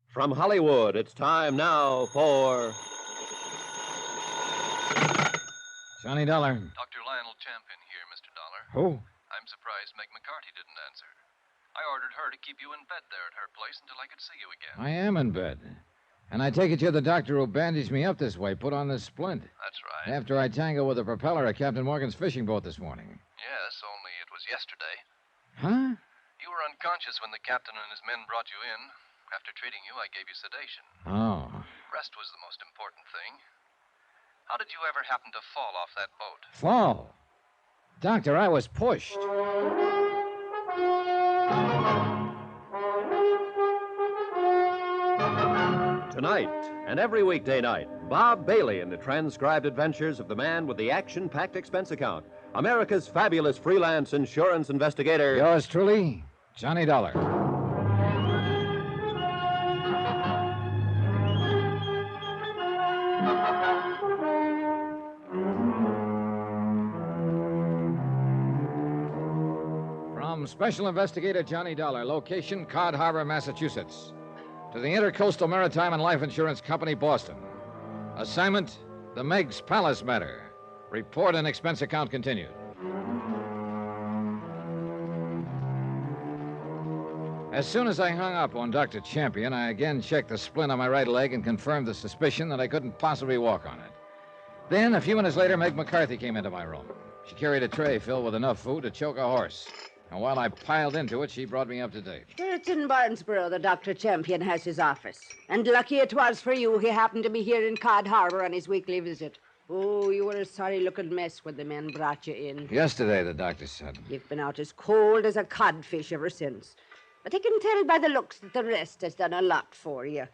From Hollywood, it's time now for... Johnny Dollar. Dr. Lionel Champion here, Mr. Dollar. Who? I'm surprised Meg McCarty didn't answer. I ordered her to keep you in bed there at her place until I could see you again. I am in bed. And I take it you're the doctor who bandaged me up this way, put on this splint. That's right. After I tangled with the propeller of Captain Morgan's fishing boat this morning. Yes, only it was yesterday. Huh? You were unconscious when the captain and his men brought you in. After treating you, I gave you sedation. Oh. Rest was the most important thing. How did you ever happen to fall off that boat? Fall? Doctor, I was pushed. Tonight, and every weekday night, Bob Bailey in the transcribed adventures of the man with the action-packed expense account, America's fabulous freelance insurance investigator. Yours truly, Johnny Dollar. From Special Investigator Johnny Dollar, location Cod Harbor, Massachusetts, to the Intercoastal Maritime and Life Insurance Company, Boston. Assignment, the Meg's Palace matter. Report and expense account continued. As soon as I hung up on Dr. Champion, I again checked the splint on my right leg and confirmed the suspicion that I couldn't possibly walk on it. Then, a few minutes later, Meg McCarthy came into my room. She carried a tray filled with enough food to choke a horse. And while I piled into it, she brought me up to date. It's in Barnesboro that Dr. Champion has his office. And lucky it was for you he happened to be here in Cod Harbor on his weekly visit. Oh, you were a sorry-looking mess when the men brought you in. Yesterday, the doctor said. You've been out as cold as a codfish ever since. But I can tell by the looks that the rest has done a lot for you.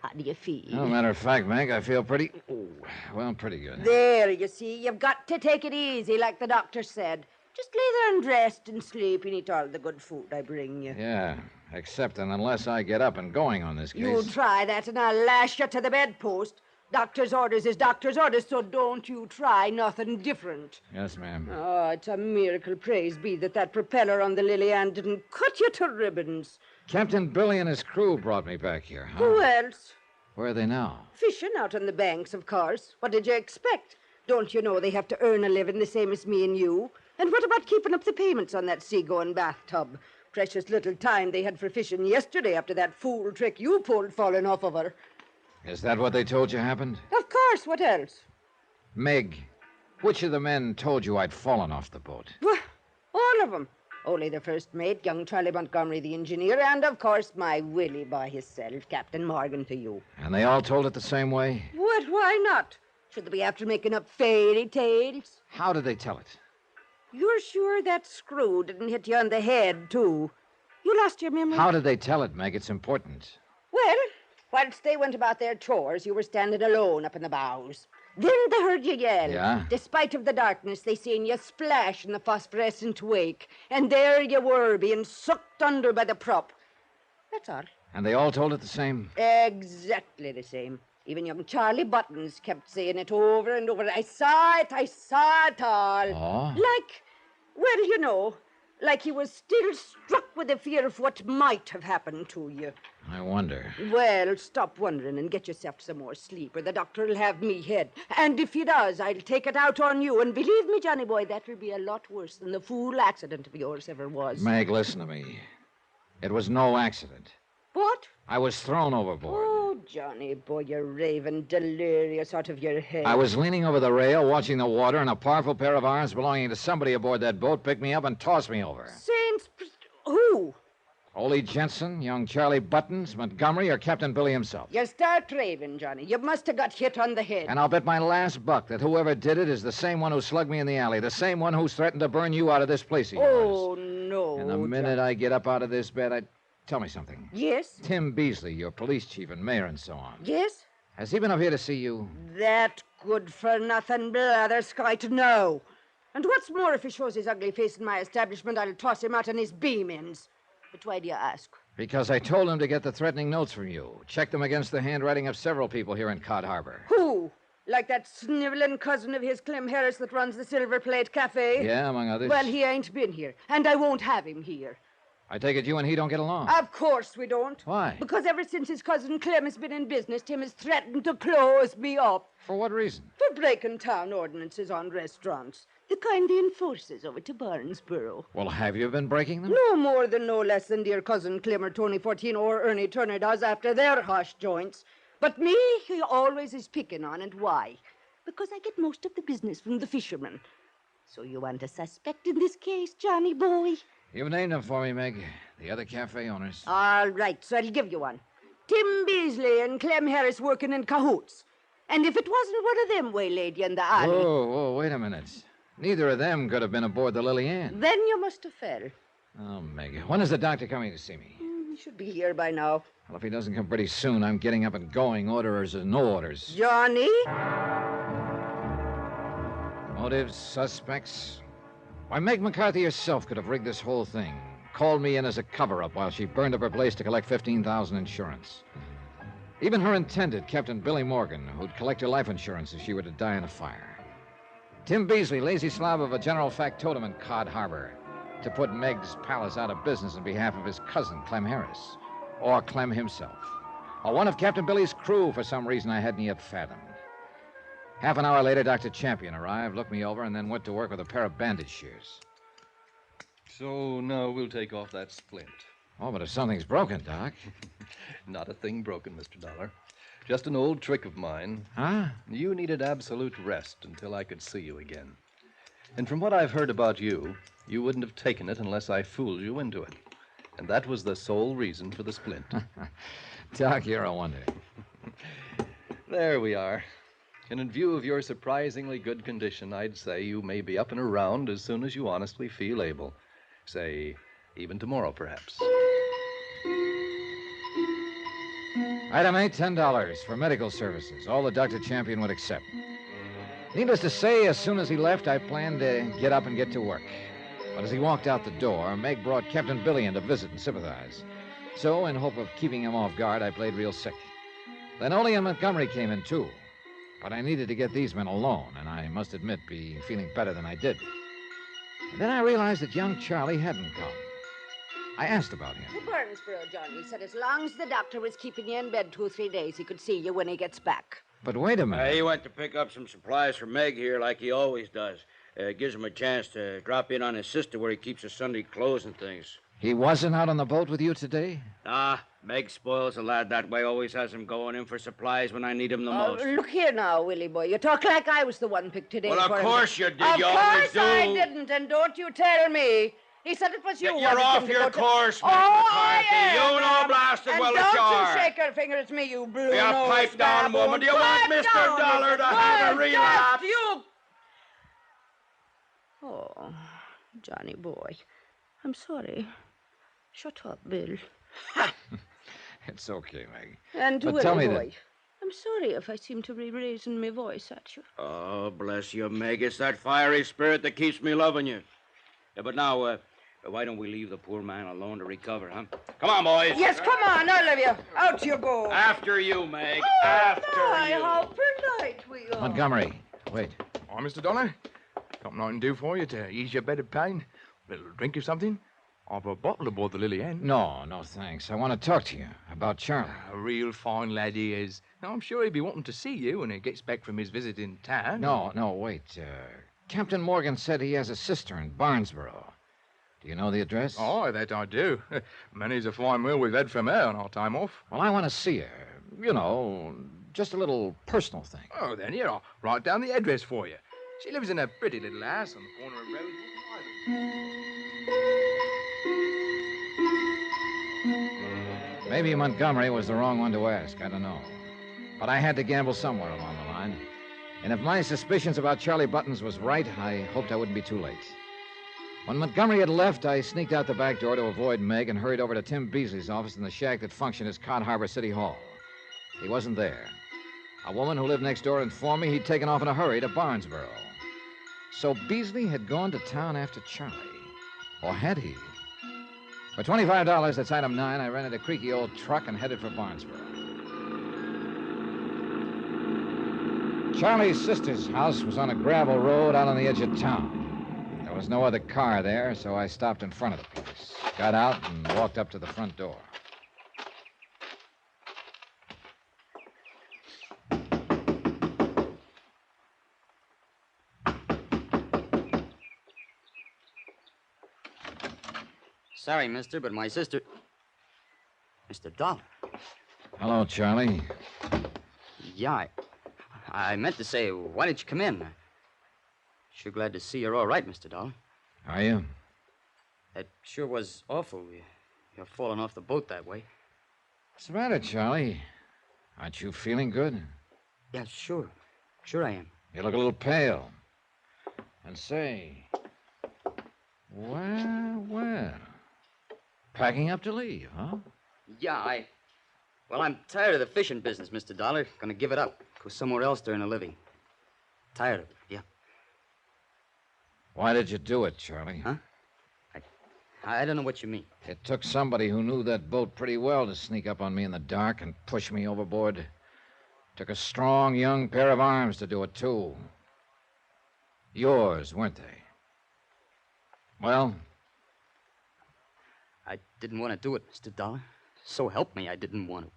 How do you feel? No matter of fact, Meg, I feel pretty good. There, you see, you've got to take it easy, like the doctor said. Just lay there and rest and sleep and eat all the good food I bring you. Yeah, except and unless I get up and going on this case. You try that and I'll lash you to the bedpost. Doctor's orders is doctor's orders, so don't you try nothing different. Yes, ma'am. Oh, it's a miracle, praise be, that propeller on the Lily Ann didn't cut you to ribbons. Captain Billy and his crew brought me back here, huh? Who else? Where are they now? Fishing out on the banks, of course. What did you expect? Don't you know they have to earn a living the same as me and you? And what about keeping up the payments on that seagoing bathtub? Precious little time they had for fishing yesterday after that fool trick you pulled falling off of her. Is that what they told you happened? Of course, what else? Meg, which of the men told you I'd fallen off the boat? Well, all of them. Only the first mate, young Charlie Montgomery, the engineer, and, of course, my Willie by himself, Captain Morgan, to you. And they all told it the same way? What? Why not? Should they be after making up fairy tales? How did they tell it? You're sure that screw didn't hit you on the head, too? You lost your memory? How did they tell it, Meg? It's important. Well, whilst they went about their chores, you were standing alone up in the bows. Then they heard you yell. Yeah? Despite of the darkness, they seen you splash in the phosphorescent wake. And there you were, being sucked under by the prop. That's all. And they all told it the same? Exactly the same. Even young Charlie Buttons kept saying it over and over. I saw it all. Oh? Well, you know, like he was still struck with the fear of what might have happened to you. I wonder. Well, stop wondering and get yourself some more sleep, or the doctor'll have me head. And if he does, I'll take it out on you. And believe me, Johnny boy, that'll be a lot worse than the fool accident of yours ever was. Meg, listen to me. It was no accident. What? I was thrown overboard. Oh, Johnny boy, you're raving delirious out of your head. I was leaning over the rail, watching the water, and a powerful pair of arms belonging to somebody aboard that boat picked me up and tossed me over. Who? Ole Jensen, young Charlie Buttons, Montgomery, or Captain Billy himself. You start raving, Johnny. You must have got hit on the head. And I'll bet my last buck that whoever did it is the same one who slugged me in the alley, the same one who's threatened to burn you out of this place of yours. Oh, no. And the minute I get up out of this bed, Tell me something. Yes? Tim Beasley, your police chief and mayor and so on. Yes? Has he been up here to see you? That good-for-nothing blatherskite, no. And what's more, if he shows his ugly face in my establishment, I'll toss him out on his beam ends. But why do you ask? Because I told him to get the threatening notes from you. Check them against the handwriting of several people here in Cod Harbor. Who? Like that sniveling cousin of his, Clem Harris, that runs the Silver Plate Cafe? Yeah, among others. Well, he ain't been here, and I won't have him here. I take it you and he don't get along. Of course we don't. Why? Because ever since his cousin Clem has been in business, Tim has threatened to close me up. For what reason? For breaking town ordinances on restaurants. The kind he enforces over to Barnesboro. Well, have you been breaking them? No more than no less than dear cousin Clem or Tony 14 or Ernie Turner does after their harsh joints. But me, he always is picking on, and why? Because I get most of the business from the fishermen. So you want a suspect in this case, Johnny boy? You've named them for me, Meg. The other cafe owners. All right, so I'll give you one. Tim Beasley and Clem Harris working in cahoots. And if it wasn't one of them waylaid you in the alley... Whoa, wait a minute. Neither of them could have been aboard the Lily Ann. Then you must have fell. Oh, Meg, when is the doctor coming to see me? He should be here by now. Well, if he doesn't come pretty soon, I'm getting up and going, orders or no orders. Johnny? Motives, suspects? Why, Meg McCarthy herself could have rigged this whole thing. Called me in as a cover-up while she burned up her place to collect $15,000 insurance. Even her intended, Captain Billy Morgan, who'd collect her life insurance if she were to die in a fire. Tim Beasley, lazy slob of a general factotum in Cod Harbor, to put Meg's palace out of business on behalf of his cousin, Clem Harris. Or Clem himself. Or one of Captain Billy's crew for some reason I hadn't yet fathomed. Half an hour later, Dr. Champion arrived, looked me over, and then went to work with a pair of bandage shears. So now we'll take off that splint. Oh, but if something's broken, Doc. Not a thing broken, Mr. Dollar. Just an old trick of mine. Huh? You needed absolute rest until I could see you again. And from what I've heard about you, you wouldn't have taken it unless I fooled you into it. And that was the sole reason for the splint. Doc, you're a wonder. There we are. And in view of your surprisingly good condition, I'd say you may be up and around as soon as you honestly feel able. Say, even tomorrow, perhaps. Item 8, $10 for medical services, all that Dr. Champion would accept. Needless to say, as soon as he left, I planned to get up and get to work. But as he walked out the door, Meg brought Captain Billy in to visit and sympathize. So, in hope of keeping him off guard, I played real sick. Then Ole and Montgomery came in, too. But I needed to get these men alone, and I must admit, be feeling better than I did. And then I realized that young Charlie hadn't come. I asked about him. To Barnesboro, Johnny. Said as long as the doctor was keeping you in bed 2 or 3 days, he could see you when he gets back. But wait a minute. He went to pick up some supplies for Meg here like he always does. Gives him a chance to drop in on his sister where he keeps his Sunday clothes and things. He wasn't out on the boat with you today? Meg spoils a lad that way, always has him going in for supplies when I need him the most. Look here now, Willie boy. You talk like I was the one picked today. Well, of course you did. You always always do. Of course I didn't, and don't you tell me. He said it was you. You're off your course, Miss I McCarthy. am. You know blasted well that it's don't yours. you shake your finger at me, you blue You pipe down, woman. Do you want Mr. Dollar to have a relapse? You. Oh, Johnny boy. I'm sorry. Shut up, Bill. It's okay, Meg. And But tell Willie me boy. I'm sorry if I seem to be raising my voice at you. Oh, bless you, Meg. It's that fiery spirit that keeps me loving you. But now, why don't we leave the poor man alone to recover, huh? Come on, boys. Yes, come on, all of you. Out you go. After you, Meg. Oh, After my, you. how polite we are. Montgomery, wait. Oh, Mr. Dollar, something I can do for you to ease your bed of pain? A little drink or something? I've a bottle aboard the Lily Ann. No, thanks. I want to talk to you about Charlie. A real fine lad he is. Now, I'm sure he'll be wanting to see you when he gets back from his visit in town. No, wait. Captain Morgan said he has a sister in Barnesboro. Do you know the address? Oh, that I do. Many's a fine meal we've had from her on our time off. Well, I want to see her. You know, just a little personal thing. Oh, then here, I'll write down the address for you. She lives in a pretty little house on the corner of Rosewood and Maybe Montgomery was the wrong one to ask. I don't know. But I had to gamble somewhere along the line. And if my suspicions about Charlie Buttons was right, I hoped I wouldn't be too late. When Montgomery had left, I sneaked out the back door to avoid Meg and hurried over to Tim Beasley's office in the shack that functioned as Cod Harbor City Hall. He wasn't there. A woman who lived next door informed me he'd taken off in a hurry to Barnesboro. So Beasley had gone to town after Charlie. Or had he? For $25, that's item 9, I rented a creaky old truck and headed for Barnesboro. Charlie's sister's house was on a gravel road out on the edge of town. There was no other car there, so I stopped in front of the place. got out, and walked up to the front door. Sorry, mister, but my sister... Mr. Dollar. Hello, Charlie. Yeah, I meant to say, why didn't you come in? Sure glad to see you're all right, Mr. Dollar. Are you? That sure was awful. You're falling off the boat that way. What's the matter, Charlie? Aren't you feeling good? Yeah, sure. Sure I am. You look a little pale. And say... Well... Packing up to leave, huh? Yeah, Well, I'm tired of the fishing business, Mr. Dollar. Gonna give it up. Go somewhere else to earn a living. Tired of it, yeah. Why did you do it, Charlie? Huh? I don't know what you mean. It took somebody who knew that boat pretty well to sneak up on me in the dark and push me overboard. Took a strong, young pair of arms to do it, too. Yours, weren't they? Well? I didn't want to do it, Mr. Dollar. So help me, I didn't want to.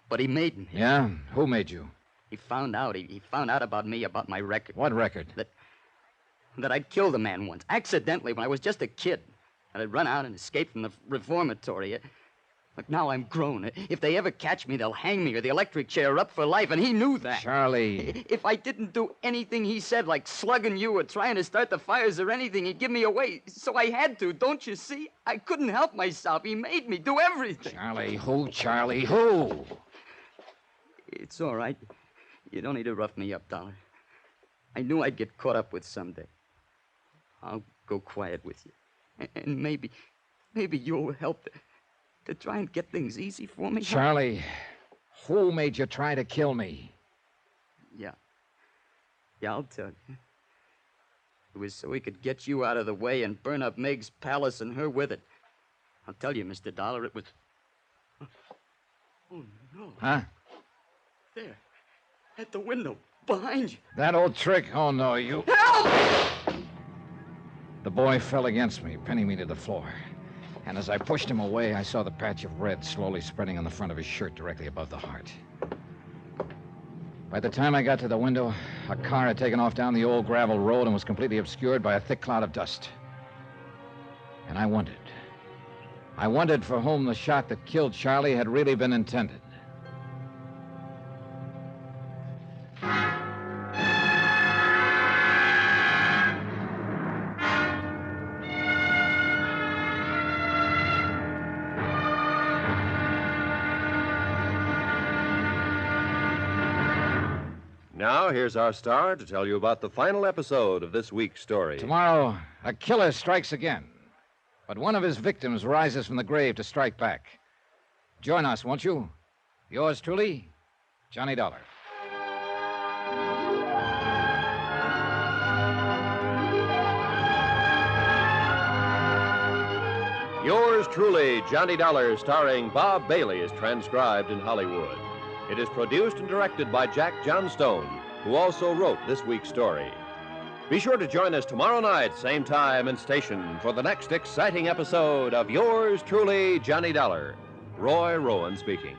But he made me. Yeah? Who made you? He found out. He found out about me, about my record. What record? That I'd killed a man once, accidentally, when I was just a kid. And I'd run out and escape from the reformatory. Look, now I'm grown. If they ever catch me, they'll hang me or the electric chair up for life, and he knew that. Charlie. If I didn't do anything he said, like slugging you or trying to start the fires or anything, he'd give me away. So I had to, don't you see? I couldn't help myself. He made me do everything. Charlie, who, Charlie, who? It's all right. You don't need to rough me up, Dollar. I knew I'd get caught up with someday. I'll go quiet with you. And maybe you'll help to try and get things easy for me. Charlie, who made you try to kill me? Yeah, I'll tell you. It was so he could get you out of the way and burn up Meg's palace and her with it. I'll tell you, Mr. Dollar, it was... Oh, no. Huh? There, at the window, behind you. That old trick? Oh, no, you... Help! The boy fell against me, pinning me to the floor. And as I pushed him away, I saw the patch of red slowly spreading on the front of his shirt directly above the heart. By the time I got to the window, a car had taken off down the old gravel road and was completely obscured by a thick cloud of dust. And I wondered. I wondered for whom the shot that killed Charlie had really been intended. Now, here's our star to tell you about the final episode of this week's story. Tomorrow, a killer strikes again. But one of his victims rises from the grave to strike back. Join us, won't you? Yours truly, Johnny Dollar. Yours truly, Johnny Dollar, starring Bob Bailey, is transcribed in Hollywood. It is produced and directed by Jack Johnstone, who also wrote this week's story. Be sure to join us tomorrow night, same time and station, for the next exciting episode of Yours truly, Johnny Dollar. Roy Rowan speaking.